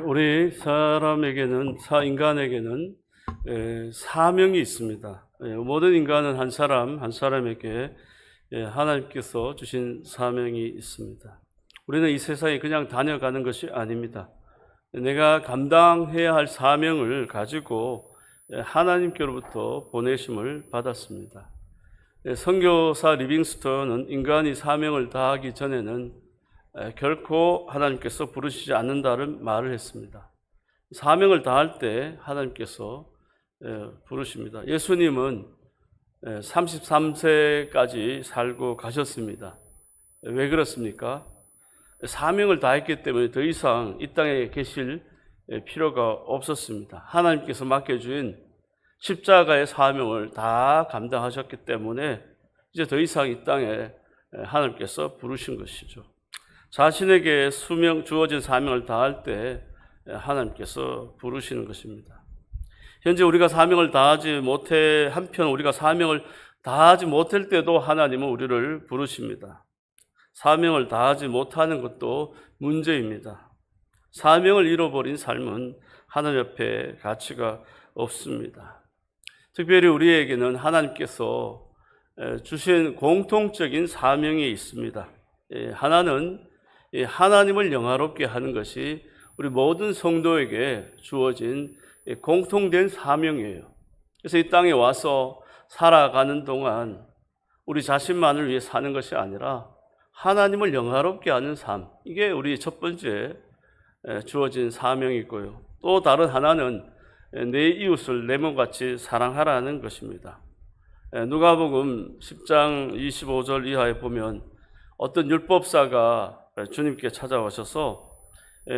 우리 사람에게는, 인간에게는 사명이 있습니다. 모든 인간은 한 사람 한 사람에게 하나님께서 주신 사명이 있습니다. 우리는 이 세상에 그냥 다녀가는 것이 아닙니다. 내가 감당해야 할 사명을 가지고 하나님께로부터 보내심을 받았습니다. 선교사 리빙스턴은 인간이 사명을 다하기 전에는 결코 하나님께서 부르시지 않는다는 말을 했습니다. 사명을 다할 때 하나님께서 부르십니다. 예수님은 33세까지 살고 가셨습니다. 왜 그렇습니까? 사명을 다했기 때문에 더 이상 이 땅에 계실 필요가 없었습니다. 하나님께서 맡겨준 십자가의 사명을 다 감당하셨기 때문에 이제 더 이상 이 땅에 하나님께서 부르신 것이죠. 자신에게 주어진 사명을 다할 때 하나님께서 부르시는 것입니다. 현재 우리가 사명을 다하지 못해, 한편 우리가 사명을 다하지 못할 때도 하나님은 우리를 부르십니다. 사명을 다하지 못하는 것도 문제입니다. 사명을 잃어버린 삶은 하나님 앞에 가치가 없습니다. 특별히 우리에게는 하나님께서 주신 공통적인 사명이 있습니다. 하나는 하나님을 영화롭게 하는 것이 우리 모든 성도에게 주어진 공통된 사명이에요. 그래서 이 땅에 와서 살아가는 동안 우리 자신만을 위해 사는 것이 아니라 하나님을 영화롭게 하는 삶, 이게 우리 첫 번째 주어진 사명이고요. 또 다른 하나는 내 이웃을 내 몸같이 사랑하라는 것입니다. 누가복음 10장 25절 이하에 보면 어떤 율법사가 주님께 찾아오셔서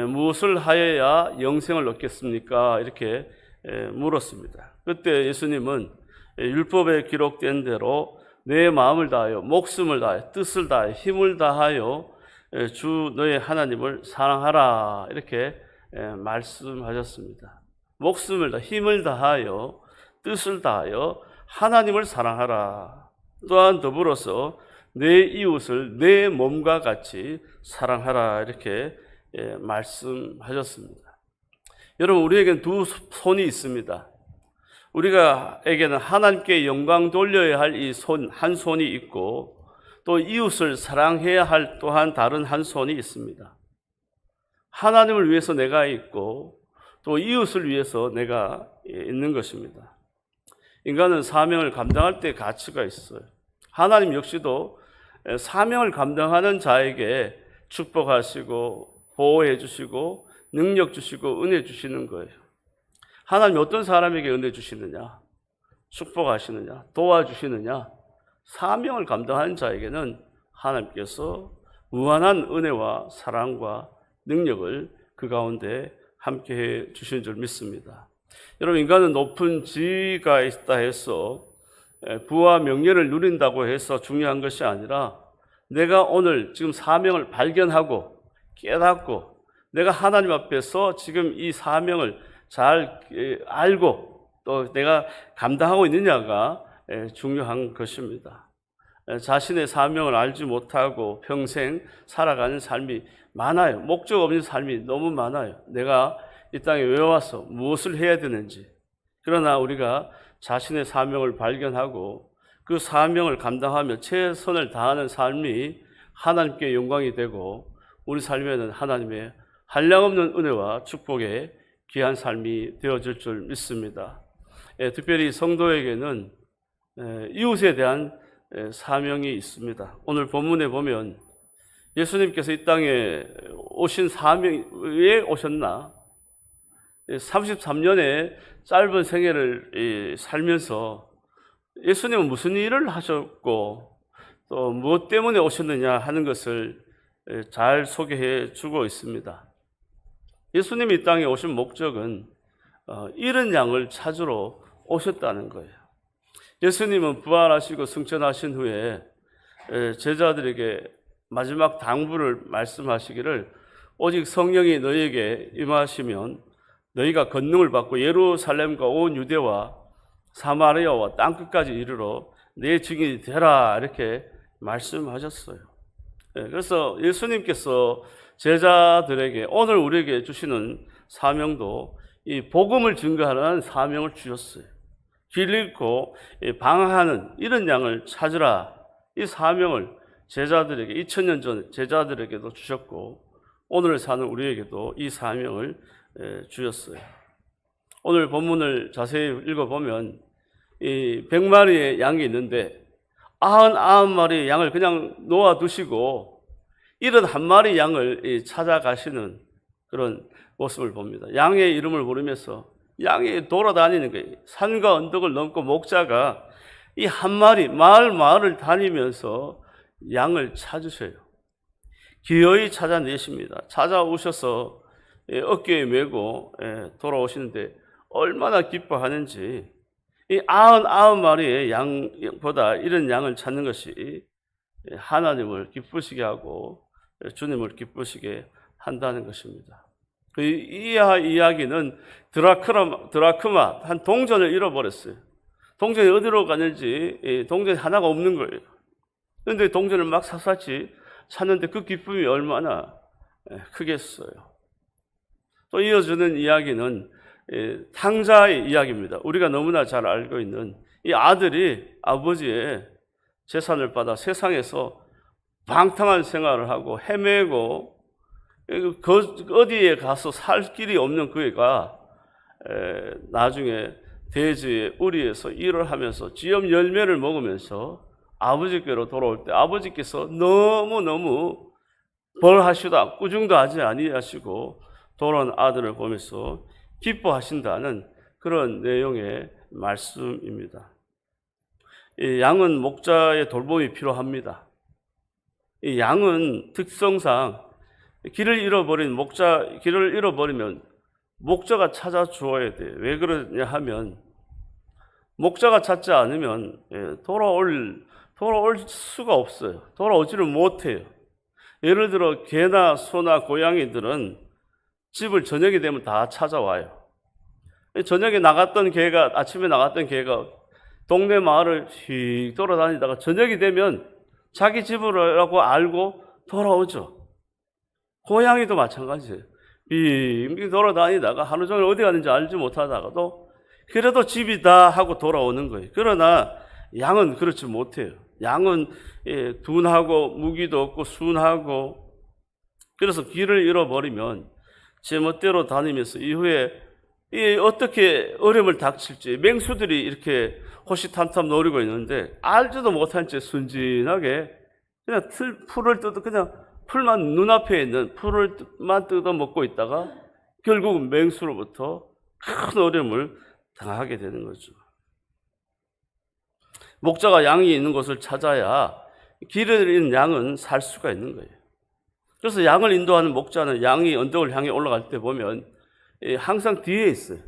무엇을 하여야 영생을 얻겠습니까? 이렇게 물었습니다. 그때 예수님은 율법에 기록된 대로 내 마음을 다하여, 목숨을 다하여, 뜻을 다하여, 힘을 다하여 주 너의 하나님을 사랑하라, 이렇게 말씀하셨습니다. 목숨을 다하여, 힘을 다하여, 뜻을 다하여 하나님을 사랑하라. 또한 더불어서 내 이웃을 내 몸과 같이 사랑하라, 이렇게 말씀하셨습니다. 여러분, 우리에게는 두 손이 있습니다. 우리가에게는 하나님께 영광 돌려야 할 이 손, 한 손이 있고, 또 이웃을 사랑해야 할 또한 다른 한 손이 있습니다. 하나님을 위해서 내가 있고, 또 이웃을 위해서 내가 있는 것입니다. 인간은 사명을 감당할 때 가치가 있어요. 하나님 역시도 사명을 감당하는 자에게 축복하시고 보호해 주시고 능력 주시고 은혜 주시는 거예요. 하나님이 어떤 사람에게 은혜 주시느냐, 축복하시느냐, 도와주시느냐, 사명을 감당하는 자에게는 하나님께서 무한한 은혜와 사랑과 능력을 그 가운데 함께해 주신 줄 믿습니다. 여러분, 인간은 높은 지위가 있다 해서 부와 명예를 누린다고 해서 중요한 것이 아니라 내가 오늘 지금 사명을 발견하고 깨닫고 내가 하나님 앞에서 지금 이 사명을 잘 알고 또 내가 감당하고 있느냐가 중요한 것입니다. 자신의 사명을 알지 못하고 평생 살아가는 삶이 많아요. 목적 없는 삶이 너무 많아요. 내가 이 땅에 왜 와서 무엇을 해야 되는지. 그러나 우리가 자신의 사명을 발견하고 그 사명을 감당하며 최선을 다하는 삶이 하나님께 영광이 되고 우리 삶에는 하나님의 한량없는 은혜와 축복의 귀한 삶이 되어질 줄 믿습니다. 특별히 성도에게는 이웃에 대한 사명이 있습니다. 오늘 본문에 보면 예수님께서 이 땅에 오신 사명이 왜 오셨나? 33년의 짧은 생애를 살면서 예수님은 무슨 일을 하셨고 또 무엇 때문에 오셨느냐 하는 것을 잘 소개해 주고 있습니다. 예수님이 이 땅에 오신 목적은 잃은 양을 찾으러 오셨다는 거예요. 예수님은 부활하시고 승천하신 후에 제자들에게 마지막 당부를 말씀하시기를 오직 성령이 너희에게 임하시면 너희가 권능을 받고 예루살렘과 온 유대와 사마리아와 땅끝까지 이르러 내 증인이 되라, 이렇게 말씀하셨어요. 그래서 예수님께서 제자들에게 오늘 우리에게 주시는 사명도 이 복음을 증거하는 사명을 주셨어요. 길 잃고 방황하는 이런 양을 찾으라. 이 사명을 제자들에게 2000년 전 제자들에게도 주셨고 오늘 사는 우리에게도 이 사명을 주셨어요. 오늘 본문을 자세히 읽어보면 이 100마리의 양이 있는데 99마리의 양을 그냥 놓아두시고 71마리 양을 찾아가시는 그런 모습을 봅니다. 양의 이름을 부르면서 양이 돌아다니는 거예요. 산과 언덕을 넘고 목자가 이 한 마리 마을을 다니면서 양을 찾으셔요. 기어이 찾아내십니다. 찾아오셔서 어깨에 메고 돌아오시는데 얼마나 기뻐하는지 이 99마리의 양보다 이런 양을 찾는 것이 하나님을 기쁘시게 하고 주님을 기쁘시게 한다는 것입니다. 이 이야기는 드라크마 한 동전을 잃어버렸어요. 동전이 어디로 갔는지 동전이 하나가 없는 거예요. 그런데 동전을 막 샅샅이 찾는데 그 기쁨이 얼마나 크겠어요. 또 이어지는 이야기는 탕자의 이야기입니다. 우리가 너무나 잘 알고 있는 이 아들이 아버지의 재산을 받아 세상에서 방탕한 생활을 하고 헤매고 어디에 가서 살 길이 없는 그애가 나중에 대지의 우리에서 일을 하면서 지엄 열매를 먹으면서 아버지께로 돌아올 때 아버지께서 너무너무 벌하시다 꾸중도 하지 아니하시고 돌아온 아들을 보면서 기뻐하신다는 그런 내용의 말씀입니다. 이 양은 목자의 돌봄이 필요합니다. 이 양은 특성상 길을 잃어버리면 목자가 찾아주어야 돼요. 왜 그러냐 하면 목자가 찾지 않으면 돌아올 수가 없어요. 돌아오지를 못해요. 예를 들어 개나 소나 고양이들은 집을 저녁이 되면 다 찾아와요. 저녁에 나갔던 개가 아침에 나갔던 개가 동네 마을을 휙 돌아다니다가 저녁이 되면 자기 집으로라고 알고 돌아오죠. 고양이도 마찬가지예요. 빙빙 돌아다니다가 하루 종일 어디 갔는지 알지 못하다가도 그래도 집이다 하고 돌아오는 거예요. 그러나 양은 그렇지 못해요. 양은 둔하고 무기도 없고 순하고 그래서 길을 잃어버리면 제멋대로 다니면서 이후에 어떻게 어려움을 닥칠지 맹수들이 이렇게 호시탐탐 노리고 있는데 알지도 못한 채 순진하게 그냥 풀만 눈앞에 있는 풀만 뜯어먹고 있다가 결국은 맹수로부터 큰 어려움을 당하게 되는 거죠. 목자가 양이 있는 곳을 찾아야 길을 잃은 양은 살 수가 있는 거예요. 그래서 양을 인도하는 목자는 양이 언덕을 향해 올라갈 때 보면 항상 뒤에 있어요.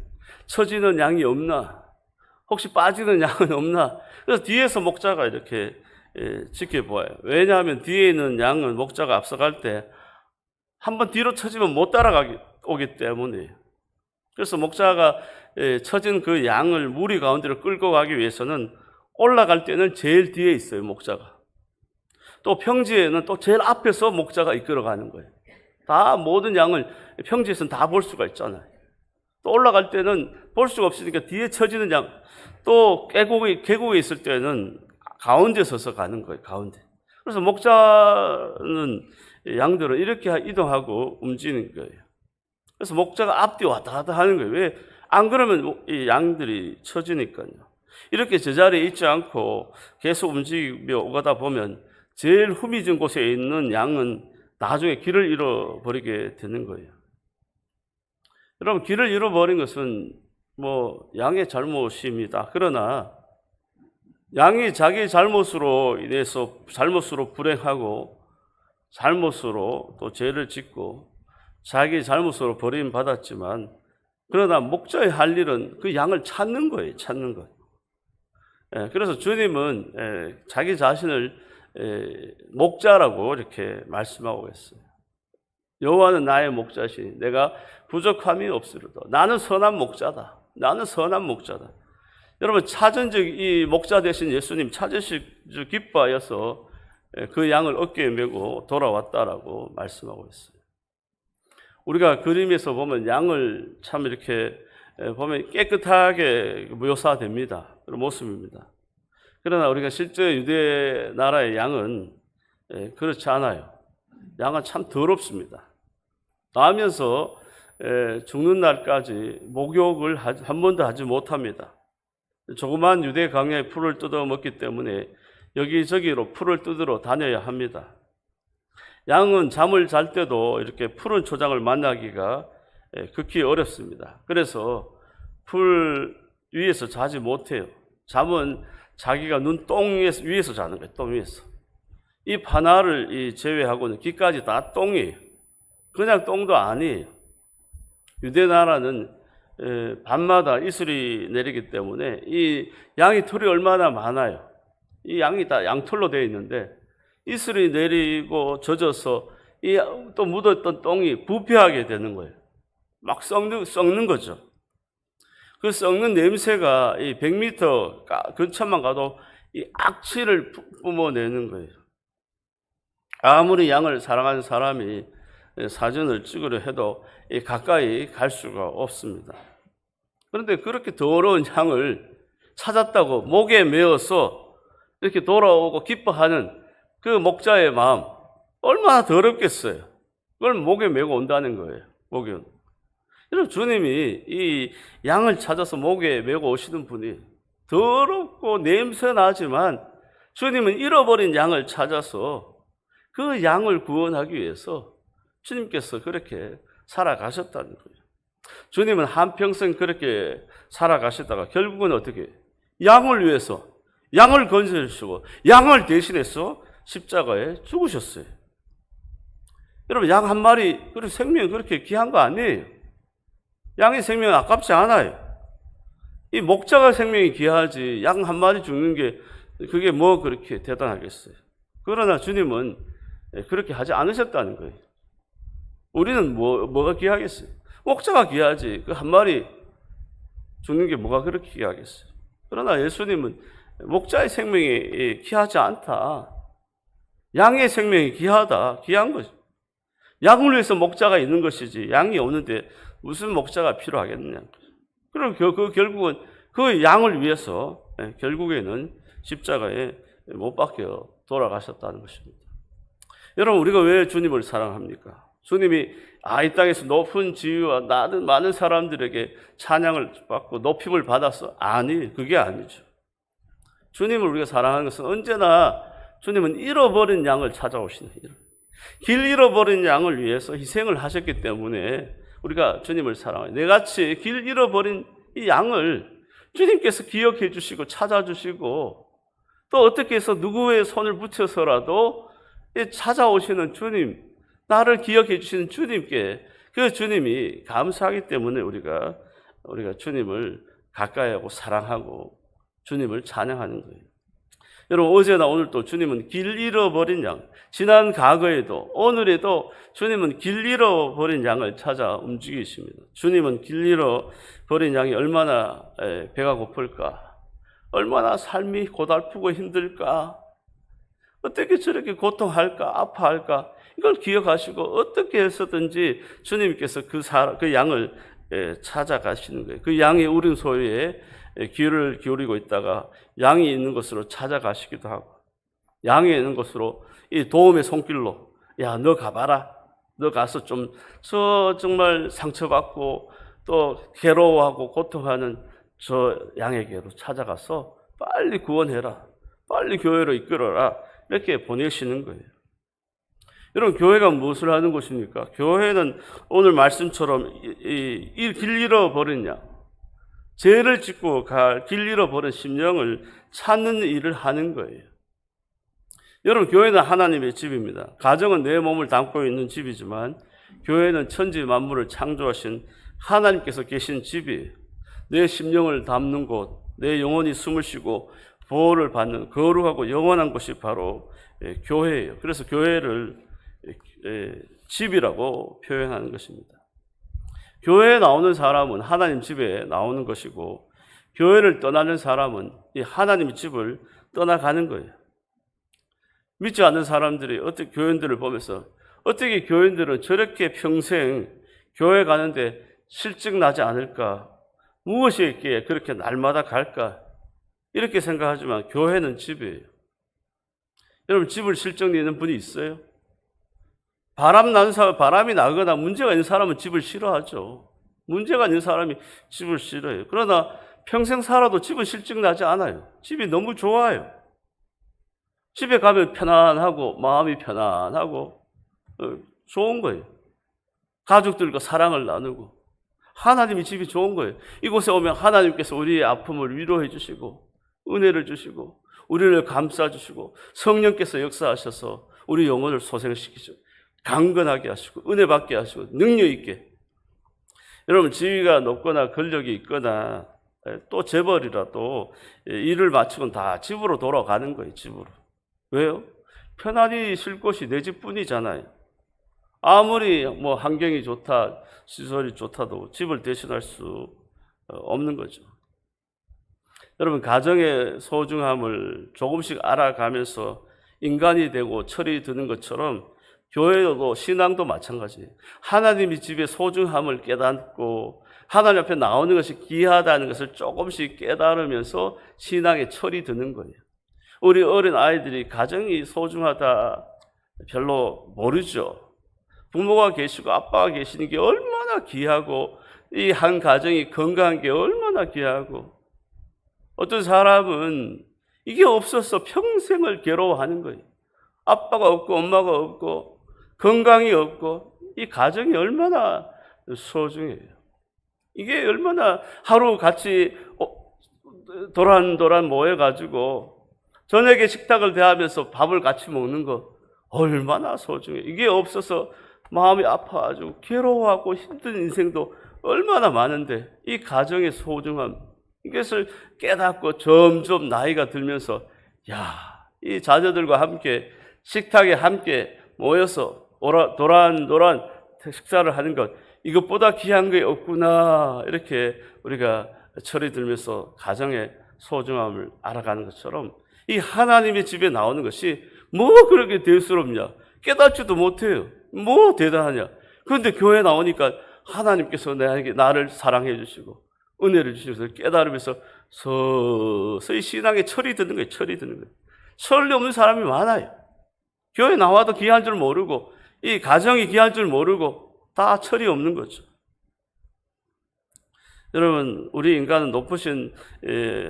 처지는 양이 없나? 혹시 빠지는 양은 없나? 그래서 뒤에서 목자가 이렇게 지켜보아요. 왜냐하면 뒤에 있는 양은 목자가 앞서갈 때 한번 뒤로 처지면 못 따라오기 때문이에요. 그래서 목자가 처진 그 양을 무리 가운데로 끌고 가기 위해서는 올라갈 때는 제일 뒤에 있어요, 목자가. 또 평지에는 또 제일 앞에서 목자가 이끌어가는 거예요. 다 모든 양을 평지에서는 다 볼 수가 있잖아요. 또 올라갈 때는 볼 수가 없으니까 뒤에 처지는 양, 또 계곡에 있을 때는 가운데 서서 가는 거예요, 가운데. 그래서 목자는 양들은 이렇게 이동하고 움직이는 거예요. 그래서 목자가 앞뒤 왔다 갔다 하는 거예요. 왜? 안 그러면 이 양들이 처지니까요. 이렇게 제자리에 있지 않고 계속 움직이며 오가다 보면 제일 후미진 곳에 있는 양은 나중에 길을 잃어버리게 되는 거예요. 여러분, 길을 잃어버린 것은 양의 잘못입니다. 그러나 양이 자기 잘못으로 인해서 잘못으로 불행하고 잘못으로 또 죄를 짓고 자기 잘못으로 버림받았지만 그러나 목자의 할 일은 그 양을 찾는 거예요. 찾는 것. 그래서 주님은 자기 자신을 목자라고 이렇게 말씀하고 있어요. 여호와는 나의 목자시니 내가 부족함이 없으리로다. 나는 선한 목자다. 나는 선한 목자다. 여러분, 찾은 즉 이 목자 되신 예수님 찾으시기 기뻐하여서 그 양을 어깨에 메고 돌아왔다라고 말씀하고 있어요. 우리가 그림에서 보면 양을 참 이렇게 보면 깨끗하게 묘사됩니다. 그런 모습입니다. 그러나 우리가 실제 유대 나라의 양은 그렇지 않아요. 양은 참 더럽습니다. 나면서 죽는 날까지 목욕을 한 번도 하지 못합니다. 조그만 유대 강야에 풀을 뜯어 먹기 때문에 여기저기로 풀을 뜯으러 다녀야 합니다. 양은 잠을 잘 때도 이렇게 푸른 초장을 만나기가 극히 어렵습니다. 그래서 풀 위에서 자지 못해요. 잠은 자기가 눈동 위에서 자는 거예요. 똥 위에서. 이 파나를 제외하고는 귀까지 다 똥이에요. 그냥 똥도 아니에요. 유대 나라는 밤마다 이슬이 내리기 때문에 이 양이 털이 얼마나 많아요. 이 양이 다 양털로 되어 있는데 이슬이 내리고 젖어서 이 또 묻었던 똥이 부패하게 되는 거예요. 막 썩는 거죠. 그 썩는 냄새가 이 100m 근처만 가도 이 악취를 뿜어내는 거예요. 아무리 양을 사랑하는 사람이 사진을 찍으려 해도 가까이 갈 수가 없습니다. 그런데 그렇게 더러운 양을 찾았다고 목에 메어서 이렇게 돌아오고 기뻐하는 그 목자의 마음 얼마나 더럽겠어요. 그걸 목에 메고 온다는 거예요. 목에. 여러분, 주님이 이 양을 찾아서 목에 메고 오시는 분이 더럽고 냄새 나지만 주님은 잃어버린 양을 찾아서 그 양을 구원하기 위해서 주님께서 그렇게 살아가셨다는 거예요. 주님은 한평생 그렇게 살아가시다가 결국은 어떻게 해요? 양을 위해서 양을 건져주시고 양을 대신해서 십자가에 죽으셨어요. 여러분, 양 한 마리 그리고 생명이 그렇게 귀한 거 아니에요. 양의 생명은 아깝지 않아요. 이 목자가 생명이 귀하지 양 한 마리 죽는 게 그게 뭐 그렇게 대단하겠어요. 그러나 주님은 그렇게 하지 않으셨다는 거예요. 우리는 뭐가 귀하겠어요? 목자가 귀하지 그 한 마리 죽는 게 뭐가 그렇게 귀하겠어요. 그러나 예수님은 목자의 생명이 귀하지 않다. 양의 생명이 귀하다. 귀한 거죠. 양을 위해서 목자가 있는 것이지 양이 없는데 무슨 목자가 필요하겠느냐. 그럼 결국은 그 양을 위해서 결국에는 십자가에 못 박혀 돌아가셨다는 것입니다. 여러분, 우리가 왜 주님을 사랑합니까? 주님이 이 땅에서 높은 지위와 많은 사람들에게 찬양을 받고 높임을 받았어? 아니, 그게 아니죠. 주님을 우리가 사랑하는 것은 언제나 주님은 잃어버린 양을 찾아오시는 길 잃어버린 양을 위해서 희생을 하셨기 때문에 우리가 주님을 사랑해요. 내같이 길 잃어버린 이 양을 주님께서 기억해 주시고 찾아주시고 또 어떻게 해서 누구의 손을 붙여서라도 찾아오시는 주님, 나를 기억해 주시는 주님께 그 주님이 감사하기 때문에 우리가 주님을 가까이 하고 사랑하고 주님을 찬양하는 거예요. 여러분, 어제나 오늘도 주님은 길 잃어버린 양, 지난 과거에도 오늘에도 주님은 길 잃어버린 양을 찾아 움직이십니다. 주님은 길 잃어버린 양이 얼마나 배가 고플까, 얼마나 삶이 고달프고 힘들까, 어떻게 저렇게 고통할까, 아파할까, 이걸 기억하시고 어떻게 해서든지 주님께서 그 양을 찾아가시는 거예요. 그 양이 우린 소리에 귀를 기울이고 있다가 양이 있는 곳으로 찾아가시기도 하고, 양이 있는 곳으로 이 도움의 손길로, 야, 너 가봐라. 너 가서 정말 상처받고 또 괴로워하고 고통하는 저 양에게로 찾아가서 빨리 구원해라. 빨리 교회로 이끌어라. 이렇게 보내시는 거예요. 여러분, 교회가 무엇을 하는 곳입니까? 교회는 오늘 말씀처럼 길 잃어버린 양, 죄를 짓고 길 잃어버린 심령을 찾는 일을 하는 거예요. 여러분, 교회는 하나님의 집입니다. 가정은 내 몸을 담고 있는 집이지만 교회는 천지 만물을 창조하신 하나님께서 계신 집이에요. 내 심령을 담는 곳, 내 영혼이 숨을 쉬고 보호를 받는 거룩하고 영원한 곳이 바로 교회예요. 그래서 교회를 집이라고 표현하는 것입니다. 교회에 나오는 사람은 하나님 집에 나오는 것이고, 교회를 떠나는 사람은 이 하나님의 집을 떠나가는 거예요. 믿지 않는 사람들이 어떻게 교인들을 보면서 어떻게 교인들은 저렇게 평생 교회 가는데 실증 나지 않을까? 무엇이 있기에 그렇게 날마다 갈까? 이렇게 생각하지만 교회는 집이에요. 여러분, 집을 실증 내는 분이 있어요? 바람이 나거나 문제가 있는 사람은 집을 싫어하죠. 문제가 있는 사람이 집을 싫어해요. 그러나 평생 살아도 집은 실증 나지 않아요. 집이 너무 좋아요. 집에 가면 편안하고 마음이 편안하고 좋은 거예요. 가족들과 사랑을 나누고 하나님이 집이 좋은 거예요. 이곳에 오면 하나님께서 우리의 아픔을 위로해 주시고 은혜를 주시고 우리를 감싸 주시고 성령께서 역사하셔서 우리 영혼을 소생시키시고 강건하게 하시고 은혜 받게 하시고 능력 있게. 여러분, 지위가 높거나 권력이 있거나 또 재벌이라도 일을 마치고는 다 집으로 돌아가는 거예요. 집으로. 왜요? 편안히 쉴 곳이 내 집뿐이잖아요. 아무리 뭐 환경이 좋다, 시설이 좋다도 집을 대신할 수 없는 거죠. 여러분, 가정의 소중함을 조금씩 알아가면서 인간이 되고 철이 드는 것처럼 교회도 신앙도 마찬가지예요. 하나님이 집의 소중함을 깨닫고 하나님 앞에 나오는 것이 귀하다는 것을 조금씩 깨달으면서 신앙의 철이 드는 거예요. 우리 어린 아이들이 가정이 소중하다 별로 모르죠. 부모가 계시고 아빠가 계시는 게 얼마나 귀하고 이 한 가정이 건강한 게 얼마나 귀하고 어떤 사람은 이게 없어서 평생을 괴로워하는 거예요. 아빠가 없고 엄마가 없고 건강이 없고 이 가정이 얼마나 소중해요. 이게 얼마나 하루 같이 도란도란 모여가지고 저녁에 식탁을 대하면서 밥을 같이 먹는 거 얼마나 소중해요. 이게 없어서 마음이 아파가지고 괴로워하고 힘든 인생도 얼마나 많은데 이 가정의 소중함 이것을 깨닫고 점점 나이가 들면서 이 자녀들과 함께 식탁에 함께 모여서 도란도란 식사를 하는 것 이것보다 귀한 게 없구나 이렇게 우리가 철이 들면서 가정의 소중함을 알아가는 것처럼 이 하나님의 집에 나오는 것이 뭐 그렇게 대수롭냐 깨닫지도 못해요. 뭐 대단하냐. 그런데 교회에 나오니까 하나님께서 나를 사랑해 주시고 은혜를 주셔서 깨달으면서 서서히 신앙에 철이 드는 거예요. 철이 드는 거예요. 철이 없는 사람이 많아요. 교회 나와도 귀한 줄 모르고 이 가정이 귀한 줄 모르고 다 철이 없는 거죠. 여러분, 우리 인간은 높으신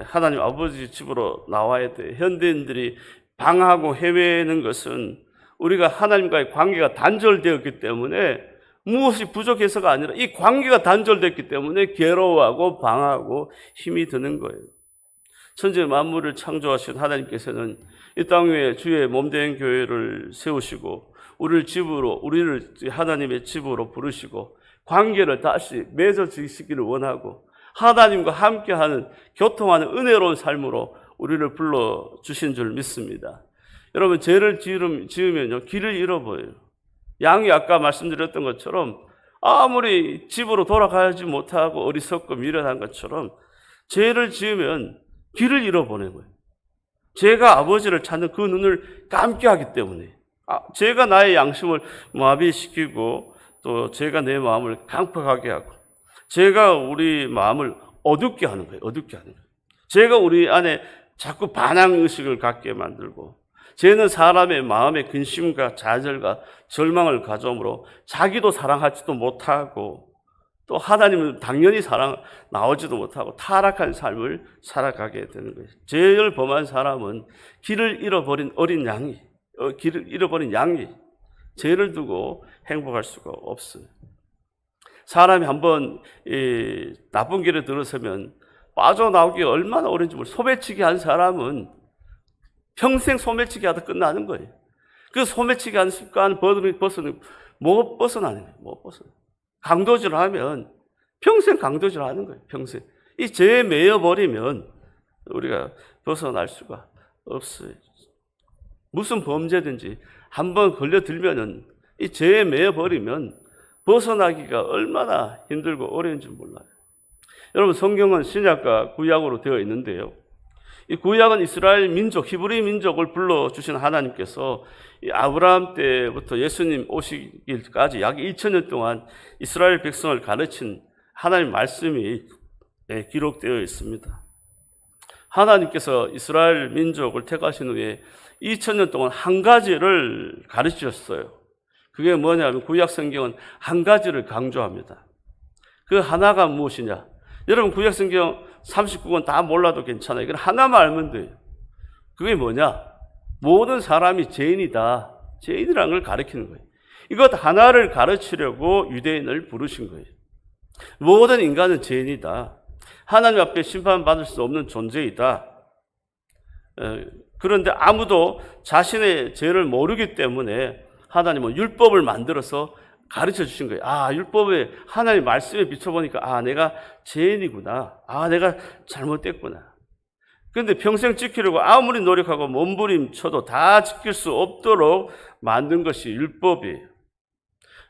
하나님 아버지 집으로 나와야 돼요. 현대인들이 방황하고 헤매는 것은 우리가 하나님과의 관계가 단절되었기 때문에 무엇이 부족해서가 아니라 이 관계가 단절됐기 때문에 괴로워하고 방황하고 힘이 드는 거예요. 천지 만물을 창조하신 하나님께서는 이 땅 위에 주의 몸된 교회를 세우시고 우리를 하나님의 집으로 부르시고 관계를 다시 맺어주시기를 원하고 하나님과 함께하는 교통하는 은혜로운 삶으로 우리를 불러주신 줄 믿습니다. 여러분, 죄를 지으면요 길을 잃어버려요. 양이 아까 말씀드렸던 것처럼 아무리 집으로 돌아가지 못하고 어리석고 미련한 것처럼 죄를 지으면 길을 잃어버리는 거예요. 죄가 아버지를 찾는 그 눈을 감게 하기 때문에 죄가 나의 양심을 마비시키고 또 죄가 내 마음을 강팍하게 하고 죄가 우리 마음을 어둡게 하는 거예요. 어둡게 하는 거예요. 죄가 우리 안에 자꾸 반항의식을 갖게 만들고 죄는 사람의 마음에 근심과 좌절과 절망을 가져오므로 자기도 사랑하지도 못하고 또 하나님은 당연히 나오지도 못하고 타락한 삶을 살아가게 되는 거예요. 죄를 범한 사람은 길을 잃어버린 양이 죄를 두고 행복할 수가 없어요. 사람이 한번 나쁜 길에 들어서면 빠져나오기 얼마나 오랜지 모르겠어요. 소매치기 한 사람은 평생 소매치기 하다 끝나는 거예요. 그 소매치기 하는 습관 못 벗어나는 거예요. 못 벗어나. 강도질을 하면 평생 강도질을 하는 거예요. 평생. 이 죄에 매여버리면 우리가 벗어날 수가 없어요. 무슨 범죄든지 한번 걸려들면은 이 죄에 매여버리면 벗어나기가 얼마나 힘들고 어려운지 몰라요. 여러분, 성경은 신약과 구약으로 되어 있는데요. 이 구약은 이스라엘 민족, 히브리 민족을 불러주신 하나님께서 이 아브라함 때부터 예수님 오시기까지 약 2000년 동안 이스라엘 백성을 가르친 하나님 말씀이 기록되어 있습니다. 하나님께서 이스라엘 민족을 택하신 후에 2000년 동안 한 가지를 가르치셨어요. 그게 뭐냐면 구약 성경은 한 가지를 강조합니다. 그 하나가 무엇이냐? 여러분 구약 성경 39권 다 몰라도 괜찮아요. 이건 하나만 알면 돼요. 그게 뭐냐? 모든 사람이 죄인이다. 죄인이라는 걸 가르치는 거예요. 이것 하나를 가르치려고 유대인을 부르신 거예요. 모든 인간은 죄인이다. 하나님 앞에 심판받을 수 없는 존재이다. 그런데 아무도 자신의 죄를 모르기 때문에 하나님은 율법을 만들어서 가르쳐 주신 거예요. 율법에 하나님 말씀에 비춰보니까 내가 죄인이구나. 내가 잘못됐구나. 그런데 평생 지키려고 아무리 노력하고 몸부림쳐도 다 지킬 수 없도록 만든 것이 율법이에요.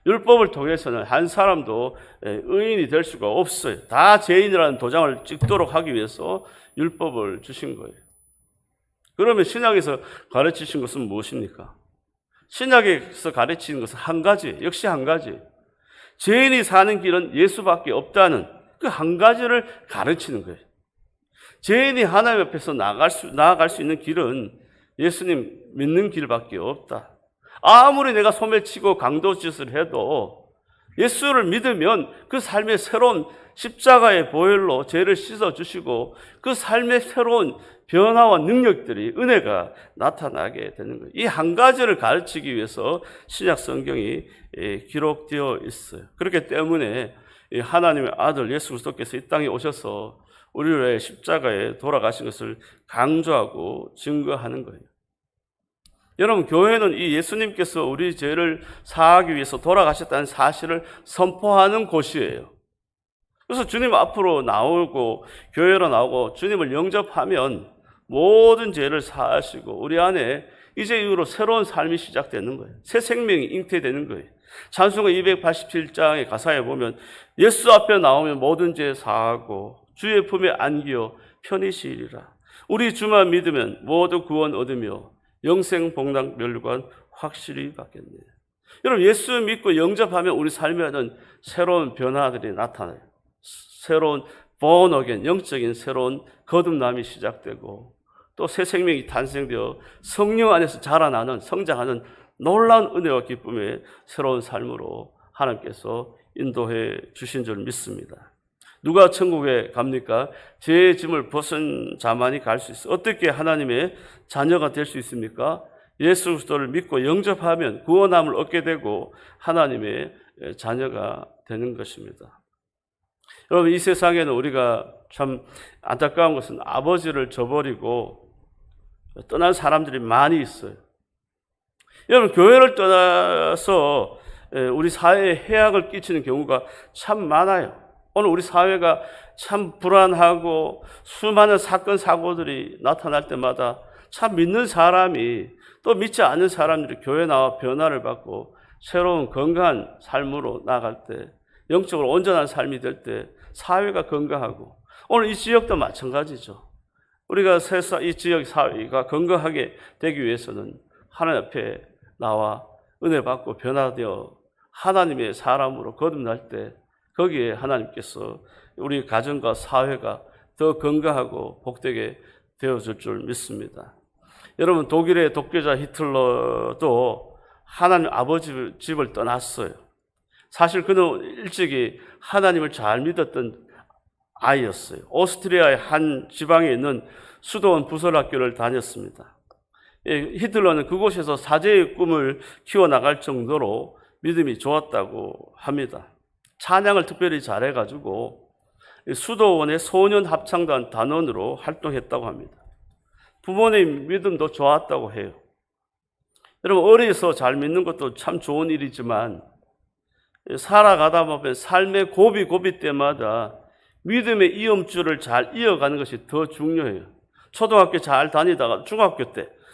율법을 통해서는 한 사람도 의인이 될 수가 없어요. 다 죄인이라는 도장을 찍도록 하기 위해서 율법을 주신 거예요. 그러면 신약에서 가르치신 것은 무엇입니까? 신약에서 가르치는 것은 한 가지, 역시 한 가지. 죄인이 사는 길은 예수밖에 없다는 그 한 가지를 가르치는 거예요. 죄인이 하나님 앞에서 나아갈 수 있는 길은 예수님 믿는 길밖에 없다. 아무리 내가 소매치고 강도짓을 해도 예수를 믿으면 그 삶의 새로운 십자가의 보혈로 죄를 씻어주시고 그 삶의 새로운 변화와 능력들이 은혜가 나타나게 되는 거예요. 이 한 가지를 가르치기 위해서 신약 성경이 기록되어 있어요. 그렇기 때문에 하나님의 아들 예수 그리스도께서 이 땅에 오셔서 우리를 위해 십자가에 돌아가신 것을 강조하고 증거하는 거예요. 여러분, 교회는 이 예수님께서 우리 죄를 사하기 위해서 돌아가셨다는 사실을 선포하는 곳이에요. 그래서 주님 앞으로 나오고 교회로 나오고 주님을 영접하면 모든 죄를 사하시고 우리 안에 이제 이후로 새로운 삶이 시작되는 거예요. 새 생명이 잉태되는 거예요. 찬송가 287장의 가사에 보면 예수 앞에 나오면 모든 죄 사하고 주의 품에 안기어 편히 쉬리라. 우리 주만 믿으면 모두 구원 얻으며 영생 복락 멸관 확실히 받겠네. 여러분, 예수 믿고 영접하면 우리 삶에는 새로운 변화들이 나타나요. 새로운 born again, 영적인 새로운 거듭남이 시작되고 또 새 생명이 탄생되어 성령 안에서 자라나는 성장하는 놀라운 은혜와 기쁨의 새로운 삶으로 하나님께서 인도해 주신 줄 믿습니다. 누가 천국에 갑니까? 죄의 짐을 벗은 자만이 갈 수 있어요. 어떻게 하나님의 자녀가 될 수 있습니까? 예수 그리스도를 믿고 영접하면 구원함을 얻게 되고 하나님의 자녀가 되는 것입니다. 여러분, 이 세상에는 우리가 참 안타까운 것은 아버지를 저버리고 떠난 사람들이 많이 있어요. 여러분, 교회를 떠나서 우리 사회에 해악을 끼치는 경우가 참 많아요. 오늘 우리 사회가 참 불안하고 수많은 사건, 사고들이 나타날 때마다 참 믿는 사람이 또 믿지 않는 사람들이 교회 나와 변화를 받고 새로운 건강한 삶으로 나아갈 때, 영적으로 온전한 삶이 될 때 사회가 건강하고, 오늘 이 지역도 마찬가지죠. 우리가 이 지역 사회가 건강하게 되기 위해서는 하나님 앞에 나와 은혜 받고 변화되어 하나님의 사람으로 거듭날 때 거기에 하나님께서 우리 가정과 사회가 더 건강하고 복되게 되어질 줄 믿습니다. 여러분, 독일의 독재자 히틀러도 하나님 아버지 집을 떠났어요. 사실 그는 일찍이 하나님을 잘 믿었던 아이였어요. 오스트리아의 한 지방에 있는 수도원 부설학교를 다녔습니다. 히틀러는 그곳에서 사제의 꿈을 키워나갈 정도로 믿음이 좋았다고 합니다. 찬양을 특별히 잘해가지고 수도원의 소년 합창단 단원으로 활동했다고 합니다. 부모님 믿음도 좋았다고 해요. 여러분, 어려서 잘 믿는 것도 참 좋은 일이지만 살아가다 보면 삶의 고비 때마다 믿음의 이음줄을 잘 이어가는 것이 더 중요해요. 초등학교 잘 다니다가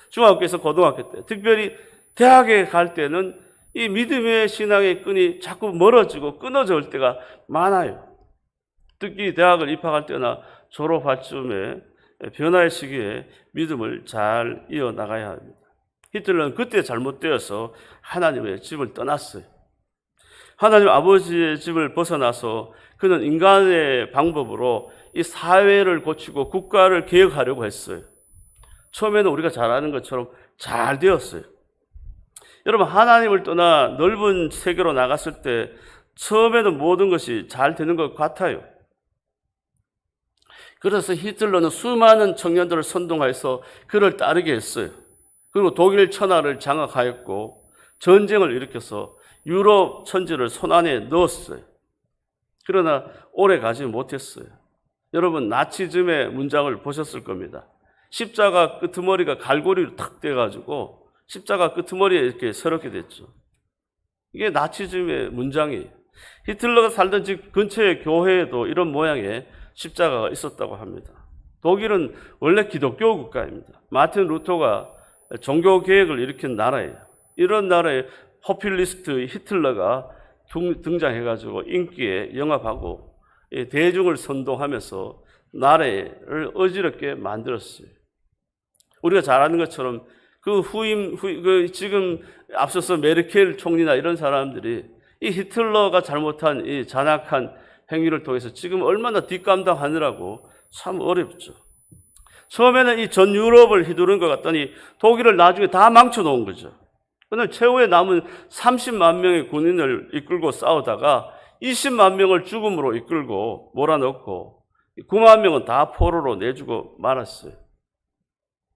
중학교에서 고등학교 때, 특별히 대학에 갈 때는 이 믿음의 신앙의 끈이 자꾸 멀어지고 끊어져 올 때가 많아요. 특히 대학을 입학할 때나 졸업할 즈음에 변화의 시기에 믿음을 잘 이어나가야 합니다. 히틀러는 그때 잘못되어서 하나님의 집을 떠났어요. 하나님 아버지의 집을 벗어나서 그는 인간의 방법으로 이 사회를 고치고 국가를 개혁하려고 했어요. 처음에는 우리가 잘 아는 것처럼 잘 되었어요. 여러분, 하나님을 떠나 넓은 세계로 나갔을 때 처음에는 모든 것이 잘 되는 것 같아요. 그래서 히틀러는 수많은 청년들을 선동해서 그를 따르게 했어요. 그리고 독일 천하를 장악하였고 전쟁을 일으켜서 유럽 천지를 손안에 넣었어요. 그러나 오래 가지 못했어요. 여러분, 나치즘의 문장을 보셨을 겁니다. 십자가 끄트머리가 갈고리로 탁 떼가지고 십자가 끄트머리에 이렇게 서럽게 됐죠. 이게 나치즘의 문장이에요. 히틀러가 살던 집 근처의 교회에도 이런 모양의 십자가가 있었다고 합니다. 독일은 원래 기독교 국가입니다. 마틴 루터가 종교 개혁을 일으킨 나라예요. 이런 나라에 포퓰리스트 히틀러가 등장해가지고 인기에 영합하고 대중을 선동하면서 나라를 어지럽게 만들었어요. 우리가 잘 아는 것처럼 지금 앞서서 메르켈 총리나 이런 사람들이 이 히틀러가 잘못한 이 잔악한 행위를 통해서 지금 얼마나 뒷감당하느라고 참 어렵죠. 처음에는 이 전 유럽을 휘두른 것 같더니 독일을 나중에 다 망쳐놓은 거죠. 그런데 최후에 남은 30만 명의 군인을 이끌고 싸우다가 20만 명을 죽음으로 이끌고 몰아넣고 9만 명은 다 포로로 내주고 말았어요.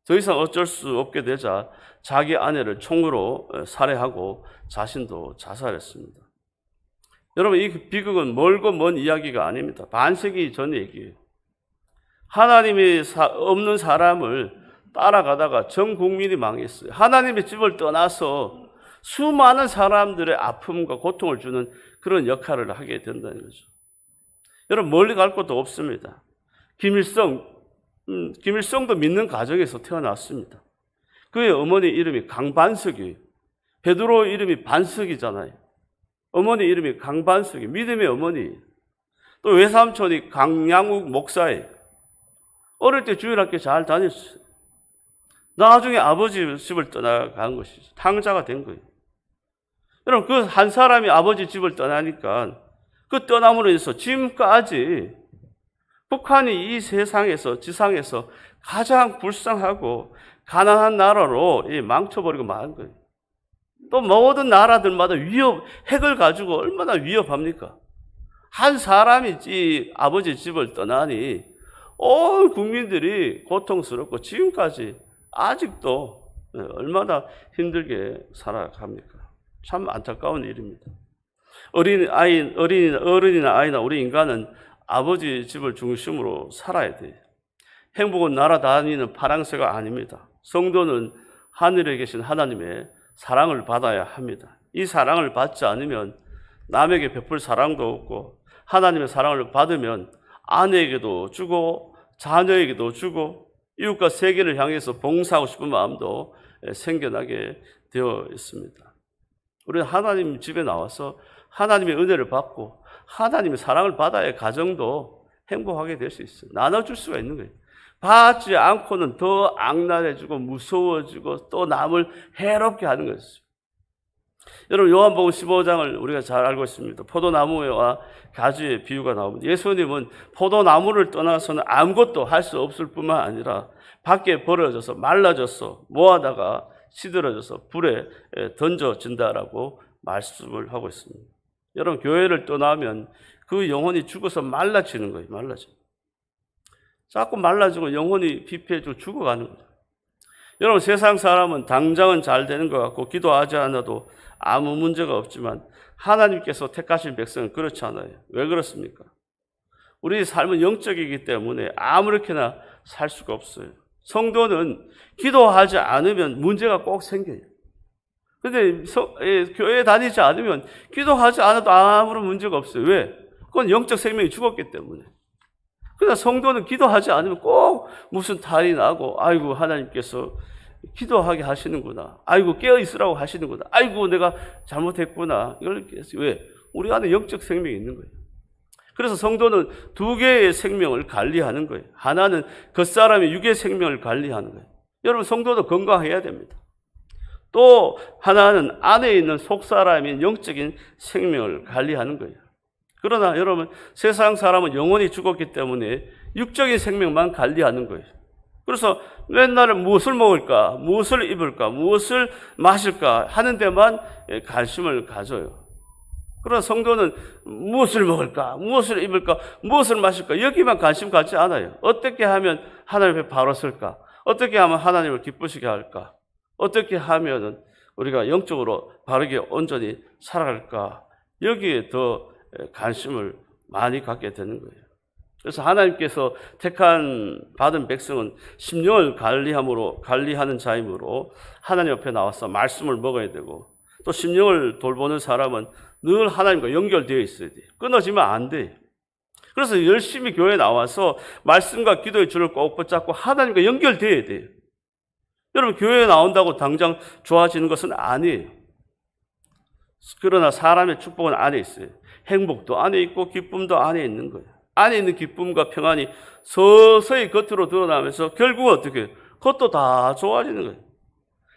더 이상 어쩔 수 없게 되자 자기 아내를 총으로 살해하고 자신도 자살했습니다. 여러분, 이 비극은 멀고 먼 이야기가 아닙니다. 반세기 전 얘기예요. 하나님이 없는 사람을 따라가다가 전 국민이 망했어요. 하나님의 집을 떠나서 수많은 사람들의 아픔과 고통을 주는 그런 역할을 하게 된다는 거죠. 여러분, 멀리 갈 것도 없습니다. 김일성도 믿는 가정에서 태어났습니다. 그의 어머니 이름이 강반석이에요. 베드로 이름이 반석이잖아요. 어머니 이름이 강반석이, 믿음의 어머니. 또 외삼촌이 강양욱 목사예요. 어릴 때 주일학교 잘 다녔어요. 나중에 아버지 집을 떠나간 것이죠. 탕자가 된 거예요. 여러분, 그 한 사람이 아버지 집을 떠나니까 그 떠남으로 인해서 지금까지 북한이 이 세상에서, 지상에서 가장 불쌍하고 가난한 나라로 망쳐버리고 만 거예요. 또 모든 나라들마다 핵을 가지고 얼마나 위협합니까? 한 사람이 아버지 집을 떠나니 온 국민들이 고통스럽고 지금까지 아직도 얼마나 힘들게 살아갑니까? 참 안타까운 일입니다. 어른이나 아이나 우리 인간은 아버지 집을 중심으로 살아야 돼요. 행복은 날아다니는 파랑새가 아닙니다. 성도는 하늘에 계신 하나님의 사랑을 받아야 합니다. 이 사랑을 받지 않으면 남에게 베풀 사랑도 없고 하나님의 사랑을 받으면 아내에게도 주고 자녀에게도 주고 이웃과 세계를 향해서 봉사하고 싶은 마음도 생겨나게 되어 있습니다. 우리는 하나님 집에 나와서 하나님의 은혜를 받고 하나님의 사랑을 받아야 가정도 행복하게 될 수 있어요. 나눠줄 수가 있는 거예요. 받지 않고는 더 악랄해지고 무서워지고 또 남을 해롭게 하는 것이죠. 여러분, 요한복음 15장을 우리가 잘 알고 있습니다. 포도나무와 가지의 비유가 나옵니다. 예수님은 포도나무를 떠나서는 아무것도 할 수 없을 뿐만 아니라 밖에 버려져서 말라져서 모아다가 시들어져서 불에 던져진다라고 말씀을 하고 있습니다. 여러분, 교회를 떠나면 그 영혼이 죽어서 말라지는 거예요. 말라져. 자꾸 말라지고 영혼이 피폐해지고 죽어가는 거죠. 여러분, 세상 사람은 당장은 잘 되는 것 같고 기도하지 않아도 아무 문제가 없지만 하나님께서 택하신 백성은 그렇지 않아요. 왜 그렇습니까? 우리 삶은 영적이기 때문에 아무렇게나 살 수가 없어요. 성도는 기도하지 않으면 문제가 꼭 생겨요. 그런데 교회에 다니지 않으면 기도하지 않아도 아무런 문제가 없어요. 왜? 그건 영적 생명이 죽었기 때문에. 그러나 성도는 기도하지 않으면 꼭 무슨 탈이 나고, 아이고, 하나님께서 기도하게 하시는구나. 아이고, 깨어있으라고 하시는구나. 아이고, 내가 잘못했구나. 이걸 왜? 우리 안에 영적 생명이 있는 거예요. 그래서 성도는 두 개의 생명을 관리하는 거예요. 하나는 겉사람의 육의 생명을 관리하는 거예요. 여러분, 성도도 건강해야 됩니다. 또 하나는 안에 있는 속사람인 영적인 생명을 관리하는 거예요. 그러나 여러분, 세상 사람은 영원히 죽었기 때문에 육적인 생명만 관리하는 거예요. 그래서 맨날 무엇을 먹을까, 무엇을 입을까, 무엇을 마실까 하는 데만 관심을 가져요. 그러나 성도는 무엇을 먹을까, 무엇을 입을까, 무엇을 마실까 여기만 관심 갖지 않아요. 어떻게 하면 하나님 앞에 바로 설까? 어떻게 하면 하나님을 기쁘시게 할까? 어떻게 하면 우리가 영적으로 바르게 온전히 살아갈까? 여기에 더 관심을 많이 갖게 되는 거예요. 그래서 하나님께서 받은 백성은 심령을 관리하는 자이므로 하나님 앞에 나와서 말씀을 먹어야 되고, 또 심령을 돌보는 사람은 늘 하나님과 연결되어 있어야 돼요. 끊어지면 안 돼요. 그래서 열심히 교회에 나와서 말씀과 기도의 줄을 꼭 붙잡고 하나님과 연결되어야 돼요. 여러분, 교회에 나온다고 당장 좋아지는 것은 아니에요. 그러나 사람의 축복은 안에 있어요. 행복도 안에 있고 기쁨도 안에 있는 거예요. 안에 있는 기쁨과 평안이 서서히 겉으로 드러나면서 결국은 어떻게 해요? 그것도 다 좋아지는 거예요.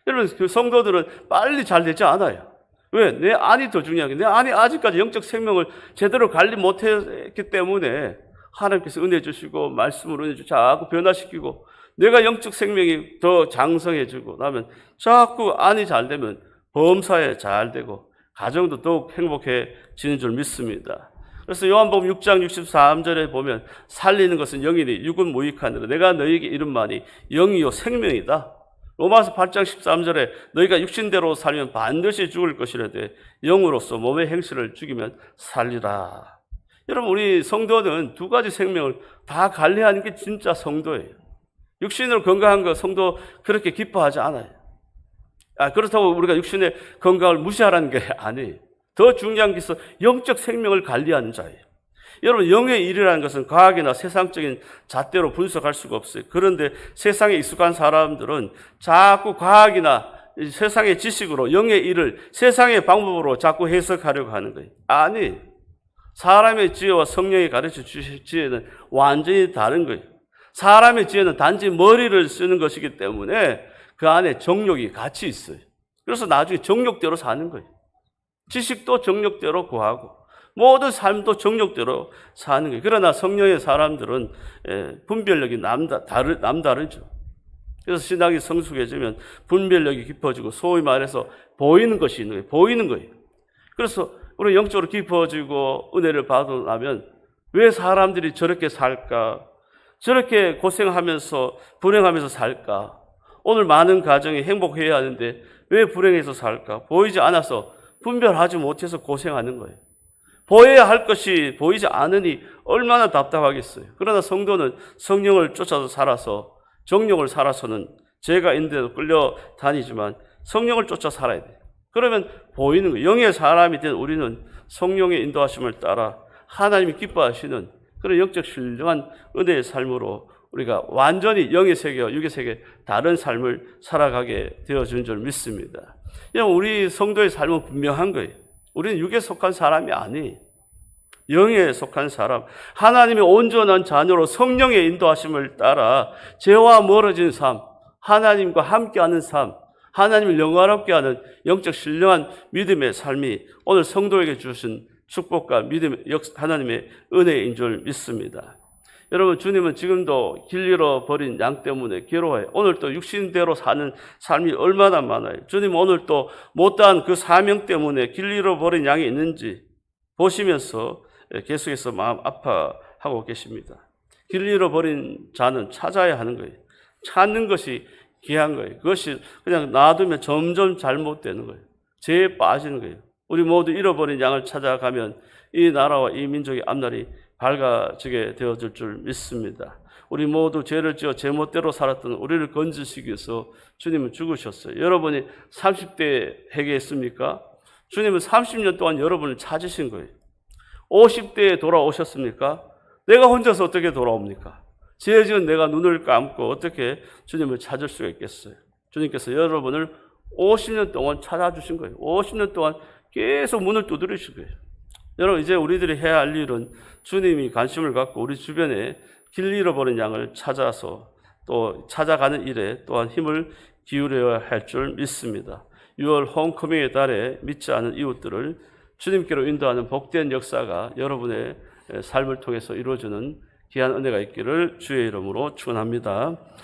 여러분, 그 성도들은 빨리 잘 되지 않아요. 왜? 내 안이 더 중요한 게, 내 안이 아직까지 영적 생명을 제대로 관리 못했기 때문에 하나님께서 은혜 주시고 말씀으로 은혜 주시고 자꾸 변화시키고, 내가 영적 생명이 더 장성해지고 나면 자꾸 안이 잘 되면 범사에 잘 되고 가정도 더욱 행복해지는 줄 믿습니다. 그래서 요한복음 6장 63절에 보면 살리는 것은 영이니 육은 무익하니라. 내가 너희에게 이름하니 영이요 생명이다. 로마서 8장 13절에 너희가 육신대로 살면 반드시 죽을 것이라되 영으로서 몸의 행실을 죽이면 살리라. 여러분, 우리 성도는 두 가지 생명을 다 관리하는 게 진짜 성도예요. 육신으로 건강한 거 성도 그렇게 기뻐하지 않아요. 그렇다고 우리가 육신의 건강을 무시하라는 게 아니에요. 더 중요한 게 있어, 영적 생명을 관리하는 자예요. 여러분, 영의 일이라는 것은 과학이나 세상적인 잣대로 분석할 수가 없어요. 그런데 세상에 익숙한 사람들은 자꾸 과학이나 세상의 지식으로 영의 일을 세상의 방법으로 자꾸 해석하려고 하는 거예요. 아니, 사람의 지혜와 성령이 가르쳐 주실 지혜는 완전히 다른 거예요. 사람의 지혜는 단지 머리를 쓰는 것이기 때문에 그 안에 정욕이 같이 있어요. 그래서 나중에 정욕대로 사는 거예요. 지식도 정욕대로 구하고 모든 삶도 정욕대로 사는 거예요. 그러나 성령의 사람들은 분별력이 남다르죠. 그래서 신앙이 성숙해지면 분별력이 깊어지고 소위 말해서 보이는 것이 있는 거예요. 보이는 거예요. 그래서 우리 영적으로 깊어지고 은혜를 받고 나면 왜 사람들이 저렇게 살까? 저렇게 고생하면서 불행하면서 살까? 오늘 많은 가정이 행복해야 하는데 왜 불행해서 살까? 보이지 않아서 분별하지 못해서 고생하는 거예요. 보여야 할 것이 보이지 않으니 얼마나 답답하겠어요. 그러나 성도는 성령을 쫓아서 살아서 정욕을 살아서는 죄가 있는데도 끌려다니지만 성령을 쫓아 살아야 돼요. 그러면 보이는 거예요. 영의 사람이 된 우리는 성령의 인도하심을 따라 하나님이 기뻐하시는 그런 영적 신령한 은혜의 삶으로 우리가 완전히 영의 세계와 육의 세계 다른 삶을 살아가게 되어준 줄 믿습니다. 우리 성도의 삶은 분명한 거예요. 우리는 육에 속한 사람이 아니에요. 영에 속한 사람, 하나님의 온전한 자녀로 성령의 인도하심을 따라 죄와 멀어진 삶, 하나님과 함께하는 삶, 하나님을 영화롭게 하는 영적 신령한 믿음의 삶이 오늘 성도에게 주신 축복과 믿음, 하나님의 은혜인 줄 믿습니다. 여러분, 주님은 지금도 길 잃어버린 양 때문에 괴로워해요. 오늘 또 육신대로 사는 삶이 얼마나 많아요. 주님 오늘 또 못다한 그 사명 때문에 길 잃어버린 양이 있는지 보시면서 계속해서 마음 아파하고 계십니다. 길 잃어버린 자는 찾아야 하는 거예요. 찾는 것이 귀한 거예요. 그것이 그냥 놔두면 점점 잘못되는 거예요. 죄에 빠지는 거예요. 우리 모두 잃어버린 양을 찾아가면 이 나라와 이 민족의 앞날이 밝아지게 되어질 줄 믿습니다. 우리 모두 죄를 지어 제멋대로 살았던 우리를 건지시기 위해서 주님은 죽으셨어요. 여러분이 30대에 회개했습니까? 주님은 30년 동안 여러분을 찾으신 거예요. 50대에 돌아오셨습니까? 내가 혼자서 어떻게 돌아옵니까? 죄 지은 내가 눈을 감고 어떻게 주님을 찾을 수가 있겠어요? 주님께서 여러분을 50년 동안 찾아주신 거예요. 50년 동안 계속 문을 두드리신 거예요. 여러분, 이제 우리들이 해야 할 일은 주님이 관심을 갖고 우리 주변에 길 잃어버린 양을 찾아서 또 찾아가는 일에 또한 힘을 기울여야 할 줄 믿습니다. 6월 홈커밍의 달에 믿지 않은 이웃들을 주님께로 인도하는 복된 역사가 여러분의 삶을 통해서 이루어지는 귀한 은혜가 있기를 주의 이름으로 축원합니다.